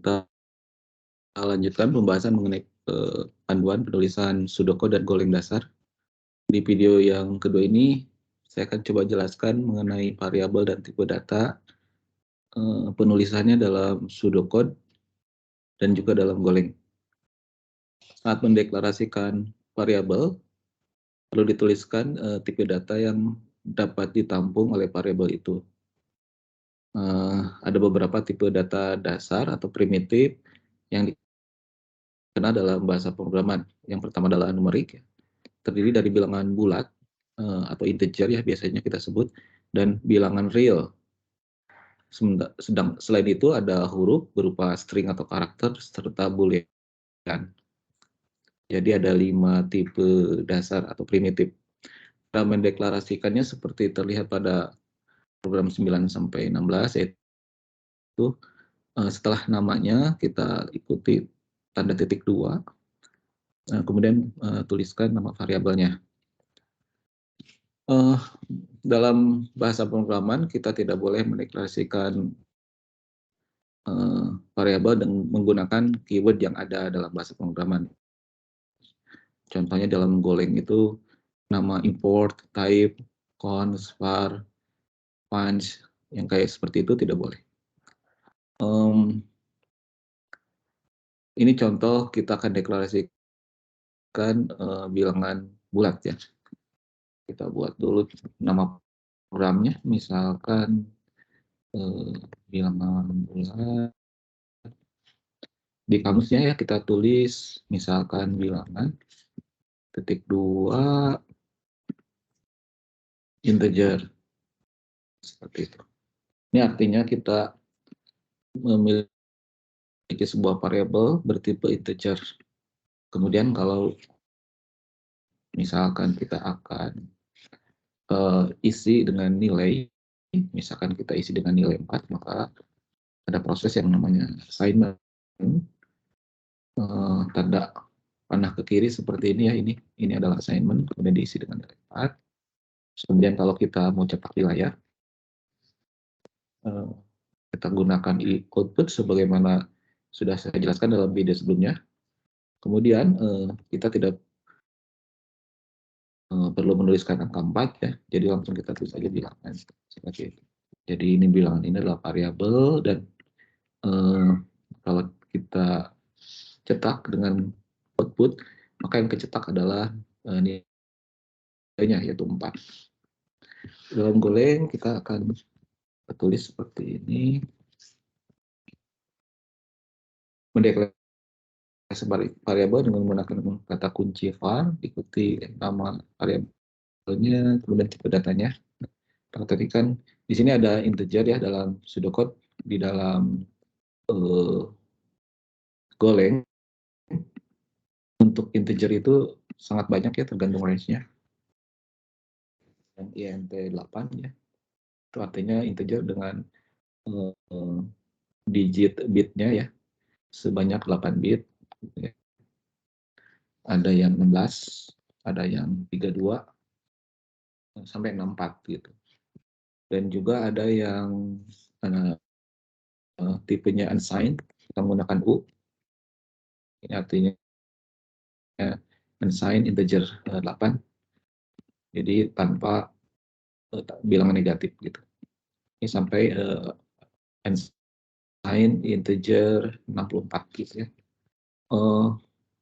Kita lanjutkan pembahasan mengenai panduan penulisan pseudocode dan Golang dasar. Di video yang kedua ini, saya akan coba jelaskan mengenai variabel dan tipe data, penulisannya dalam pseudocode dan juga dalam Golang. Saat mendeklarasikan variabel, perlu dituliskan tipe data yang dapat ditampung oleh variabel itu. Ada beberapa tipe data dasar atau primitif yang dikenal dalam bahasa pemrograman. Yang pertama adalah numerik, terdiri dari bilangan bulat atau integer ya biasanya kita sebut, dan bilangan real. Selain itu ada huruf berupa string atau karakter serta boolean. Jadi ada 5 tipe dasar atau primitif. Cara mendeklarasikannya seperti terlihat pada program 9 sampai 16, yaitu setelah namanya kita ikuti tanda titik 2, kemudian tuliskan nama variabelnya. Dalam bahasa pemrograman kita tidak boleh mendeklarasikan variabel dengan menggunakan keyword yang ada dalam bahasa pemrograman. Contohnya dalam Golang itu nama import, type, const, var, punch, yang kayak seperti itu tidak boleh. Ini contoh kita akan deklarasikan bilangan bulat ya. Kita buat dulu nama programnya, misalkan bilangan bulat. Di kamusnya ya kita tulis misalkan bilangan titik 2 integer, seperti itu. Ini artinya kita memiliki sebuah variabel bertipe integer. Kemudian kalau misalkan kita akan isi dengan nilai, misalkan kita isi dengan nilai 4, maka ada proses yang namanya assignment. Tanda panah ke kiri seperti ini ya, ini adalah assignment, kemudian diisi dengan nilai 4. Kemudian kalau kita mau cetak di layar, kita gunakan output sebagaimana sudah saya jelaskan dalam video sebelumnya. Kemudian kita tidak perlu menuliskan angka 4 ya, jadi langsung kita tulis saja bilangan seperti itu. Jadi ini bilangan ini adalah variabel, dan kalau kita cetak dengan output, maka yang kecetak adalah nilainya, yaitu 4. Dalam Golang kita akan tulis seperti ini. Mendeklarasikan variabel dengan menggunakan kata kunci var, ikuti nama variabelnya, kemudian tipe datanya. Perhatikan di sini ada integer ya dalam pseudocode. Di dalam Golang untuk integer itu sangat banyak ya, tergantung range-nya. Yang int 8 ya, itu artinya integer dengan digit bitnya ya sebanyak 8 bit. Ada yang 16, ada yang 32 sampai 64 gitu. Dan juga ada yang tipenya unsigned, kita menggunakan U. Ini artinya unsigned integer 8. Jadi tanpa bilangan negatif gitu. Ini sampai unsigned integer 64 gitu ya.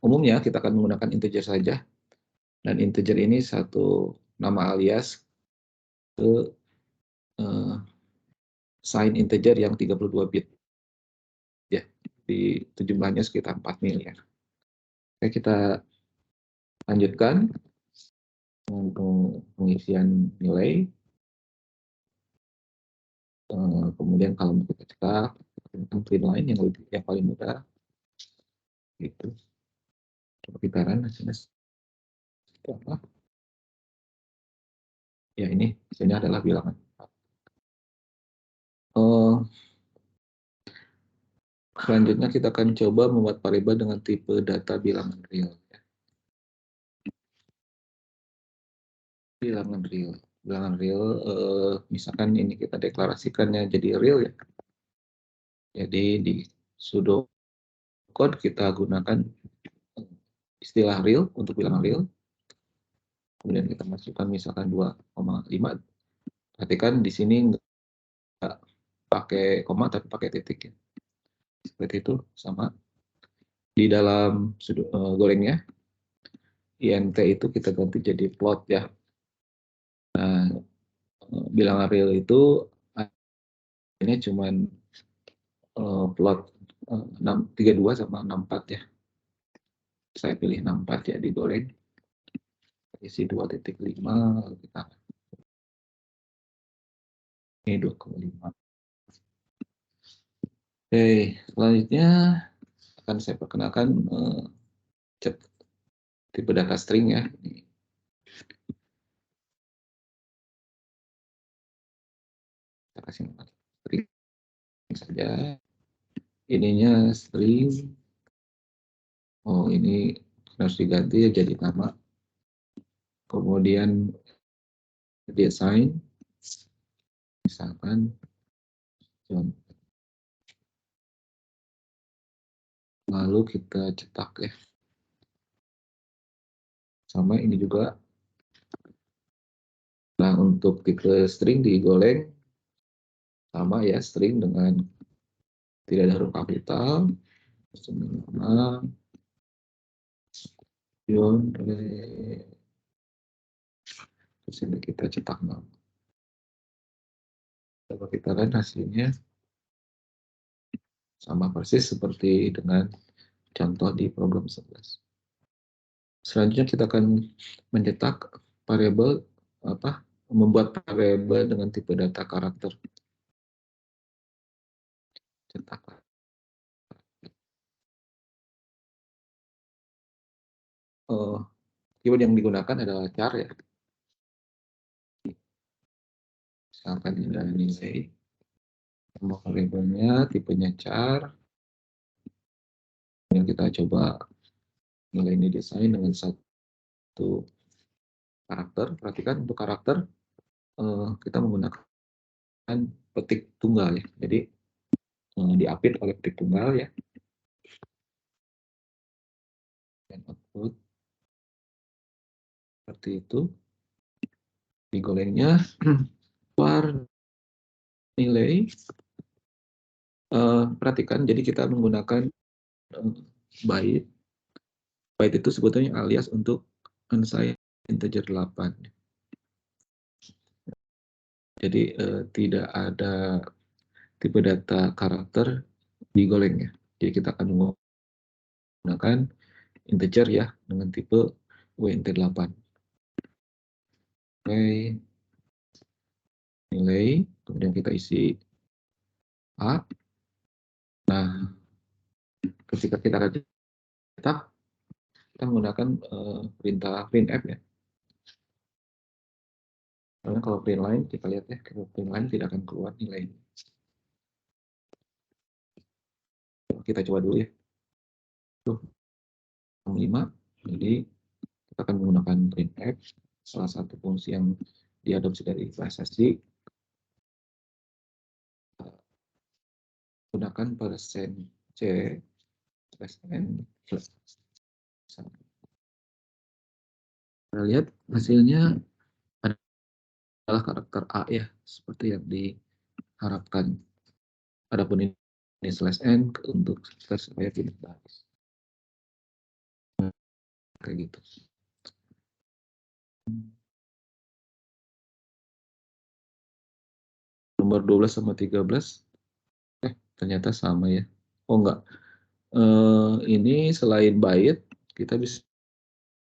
Umumnya kita akan menggunakan integer saja, dan integer ini satu nama alias ke sign integer yang 32 bit ya, di jumlahnya sekitar 4 miliar. Oke, kita lanjutkan untuk pengisian nilai. Kemudian kalau kita cetak print line yang paling mudah gitu. Coba kita run hasilnya apa? Ya, ini hasilnya adalah bilangan. Selanjutnya kita akan coba membuat variabel dengan tipe data bilangan real. Bilangan real, misalkan ini kita deklarasikannya jadi real ya. Jadi pseudocode kita gunakan istilah real untuk bilangan real, kemudian kita masukkan misalkan 2,5. Perhatikan di sini nggak pakai koma tapi pakai titik ya. Seperti itu. Sama di dalam gorengnya int itu kita ganti jadi plot ya. Nah, bilangan real itu ini cuman plot 32 sama 64 ya. Saya pilih 64 ya, digoreng. Isi 2.5, lalu kita ini 2,5. Oke, selanjutnya akan saya perkenalkan tipe data string ya. Kita kasih nama string saja. Ininya string. Oh, ini harus diganti ya jadi nama. Kemudian design, misalkan John. Lalu kita cetak ya. Sama ini juga. Nah, untuk tipe string digoleng sama ya, string dengan tidak ada huruf kapital. Nama John. Terus ini kita cetak nama. Coba kita lihat hasilnya sama persis seperti dengan contoh di problem 11. Selanjutnya kita akan mencetak variabel membuat variabel dengan tipe data karakter. Cetak. Keyword yang digunakan adalah char ya. Misalkan ini nilai. Nama variabelnya tipenya char. Kemudian kita coba nilai ini desain dengan satu karakter. Perhatikan untuk karakter kita menggunakan petik tunggal ya. Jadi diapit oleh petik tunggal ya. Dan output seperti itu. Digolengnya keluar nilai. Perhatikan, jadi kita menggunakan byte. Byte itu sebetulnya alias untuk unsigned integer 8. Jadi tidak ada tipe data karakter digoleng ya. Jadi kita akan menggunakan integer ya dengan tipe WNT8. Oke. Nilai, kemudian kita isi A. Nah, ketika kita akan cetak, kita menggunakan perintah printf ya. Karena kalau print line, kita lihat ya, kalau print line tidak akan keluar nilai. Kita coba dulu ya. Tuh, 5. Jadi kita akan menggunakan printf, salah satu fungsi yang diadopsi dari VSSD. Gunakan persen C /n plus. Kita lihat hasilnya adalah karakter A ya, seperti yang diharapkan. Adapun ini /n untuk supaya tidak baris. Kayak gitu. Nomor 12 sama 13 ternyata sama ya. Oh enggak. Ini selain byte kita bisa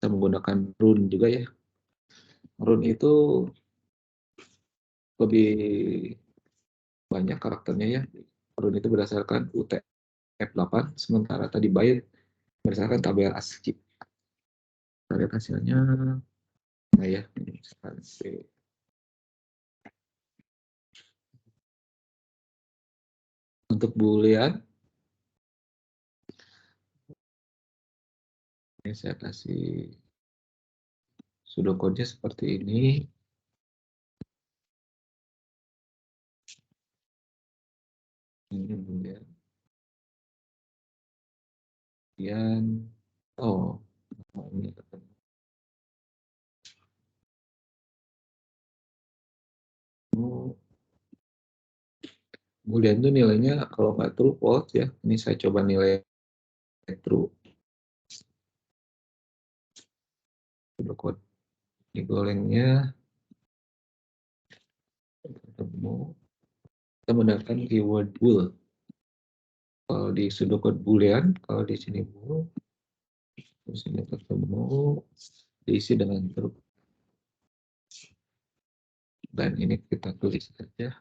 menggunakan run juga ya. Run itu lebih banyak karakternya ya. Run itu berdasarkan UTF-8, sementara tadi byte berdasarkan tabel ASCII. Kita lihat hasilnya. Nah ya, ini untuk boolean ini saya kasih pseudocode seperti ini. Ini boolean. kemudian oh, ini ketemu boolean itu nilainya kalau nggak true false ya. Ini saya coba nilai true pseudocode digolengnya ketemu kita menggunakan keyword bool. Kalau di pseudocode boolean, kalau di sini bool, di sini ketemu diisi dengan true. Dan ini kita tulis saja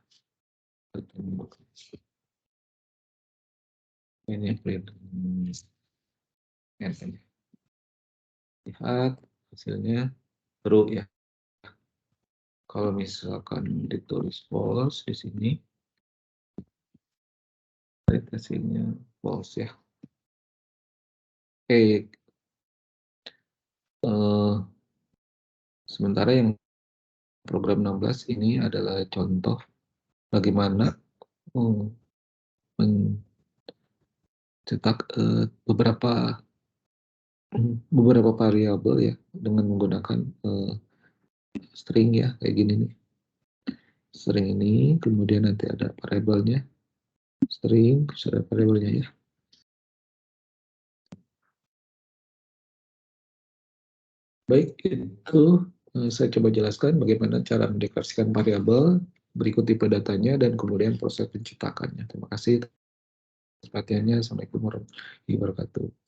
ketemu. Ini print. Lihat hasilnya true ya. Kalau misalkan ditulis false di sini, hasilnya false ya. Oke, sementara yang program 16 ini adalah contoh bagaimana mencetak beberapa variabel ya dengan menggunakan string ya kayak gini nih. String ini kemudian nanti ada variabelnya string terus ada variabelnya ya. Baik, itu saya coba jelaskan bagaimana cara mendeklarasikan variabel, berikut tipe datanya, dan kemudian proses pencetakannya. Terima kasih atas perhatiannya. Assalamualaikum warahmatullahi wabarakatuh.